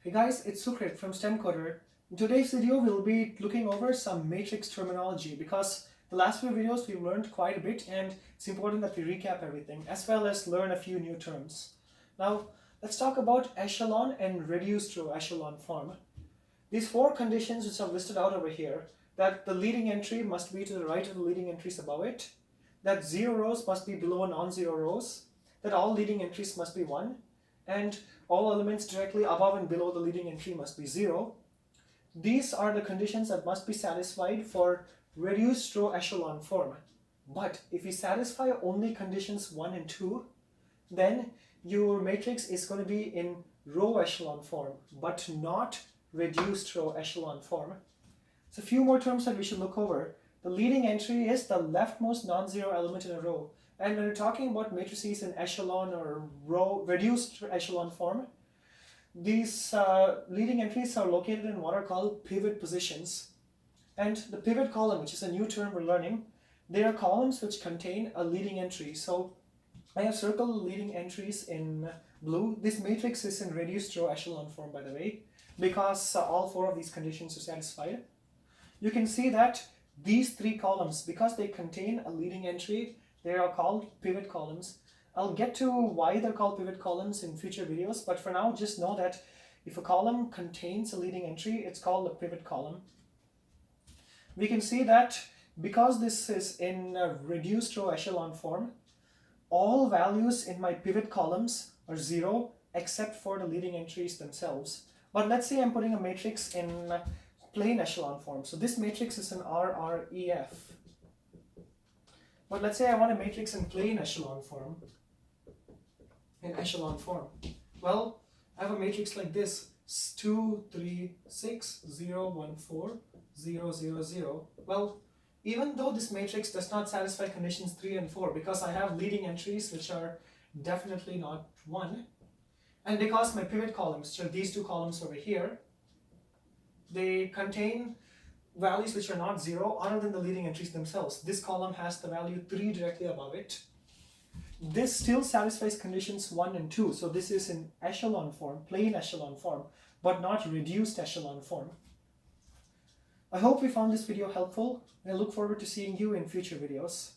Hey guys, it's Sukrit from STEM Coder. In today's video, we'll be looking over some matrix terminology because the last few videos we've learned quite a bit and it's important that we recap everything as well as learn a few new terms. Now, let's talk about echelon and reduced row echelon form. These four conditions which are listed out over here, that the leading entry must be to the right of the leading entries above it, that zero rows must be below non-zero rows, that all leading entries must be 1, and all elements directly above and below the leading entry must be 0. These are the conditions that must be satisfied for reduced row echelon form. But if you satisfy only conditions 1 and 2, then your matrix is going to be in row echelon form, but not reduced row echelon form. So a few more terms that we should look over. The leading entry is the leftmost non-zero element in a row. And when we're talking about matrices in echelon or row reduced echelon form, these leading entries are located in what are called pivot positions. And the pivot column, which is a new term we're learning, they are columns which contain a leading entry. So I have circled leading entries in blue. This matrix is in reduced row echelon form, by the way, because all four of these conditions are satisfied. You can see that these three columns, because they contain a leading entry, they are called pivot columns. I'll get to why they're called pivot columns in future videos, but for now just know that if a column contains a leading entry, it's called a pivot column. We can see that because this is in a reduced row echelon form, all values in my pivot columns are 0 except for the leading entries themselves. But let's say I'm putting a matrix in plain echelon form. So this matrix is an RREF. But let's say I want a matrix in plain echelon form. Well, I have a matrix like this: 2, 3, 6, 0, 1, 4, 0, 0, 0. Well, even though this matrix does not satisfy conditions 3 and 4, because I have leading entries which are definitely not 1, and because my pivot columns, which are these two columns over here, they contain values which are not 0 other than the leading entries themselves. This column has the value 3 directly above it. This still satisfies conditions 1 and 2. So this is in echelon form, plain echelon form, but not reduced echelon form. I hope we found this video helpful, and I look forward to seeing you in future videos.